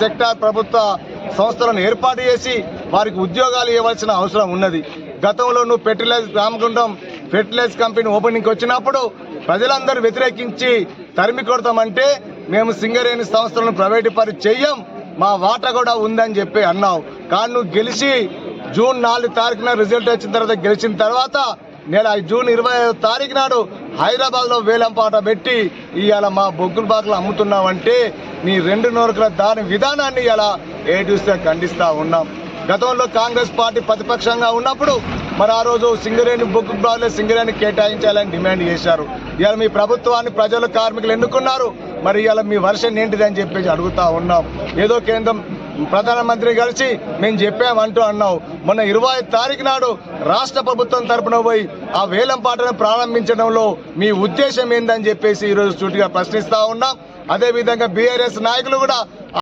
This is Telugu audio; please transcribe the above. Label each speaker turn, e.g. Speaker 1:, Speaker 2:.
Speaker 1: సెక్టార్ ప్రభుత్వ సంస్థలను ఏర్పాటు చేసి వారికి ఉద్యోగాలు ఇవ్వాల్సిన అవసరం ఉన్నది. గతంలో నువ్వు రామగుండం ఫెర్టిలైజర్ కంపెనీ ఓపెనింగ్కి వచ్చినప్పుడు ప్రజలందరూ వ్యతిరేకించి తరిమి కొడతామంటే మేము సింగరేణి సంస్థలను ప్రైవేటు పని చెయ్యం, మా వాటా కూడా ఉందని చెప్పి అన్నావు. కానీ నువ్వు గెలిచి జూన్ 4 తారీఖున రిజల్ట్ వచ్చిన తర్వాత గెలిచిన తర్వాత జూన్ 25వ తారీఖు నాడు హైదరాబాద్లో వేలంపాట పెట్టి ఇవాళ మా బొగ్గుల బాకులు అమ్ముతున్నావంటే నీ 2 నోరుకుల దాని విధానాన్ని ఇలా ఏడుస్తే ఖండిస్తూ ఉన్నాం. గతంలో కాంగ్రెస్ పార్టీ ప్రతిపక్షంగా ఉన్నప్పుడు మరి ఆ రోజు సింగరేణి బొగ్గు బాకులే సింగరేణి కేటాయించాలని డిమాండ్ చేశారు. ఇవాళ మీ ప్రభుత్వాన్ని ప్రజలు కార్మికులు ఎన్నుకున్నారు, మరి ఇవాళ మీ వర్షన్ ఏంటిదని చెప్పేసి అడుగుతా ఉన్నాం. ఏదో కేంద్రం ప్రధానమంత్రి కలిసి మేము చెప్పామంటూ అన్నావు. మొన్న 25 తారీఖు నాడు రాష్ట్ర ప్రభుత్వం తరపున పోయి ఆ వేలంపాటను ప్రారంభించడంలో మీ ఉద్దేశం ఏందని చెప్పేసి ఈరోజు సూటిగా ప్రశ్నిస్తా ఉన్నాం. అదేవిధంగా బీఆర్ఎస్ నాయకులు కూడా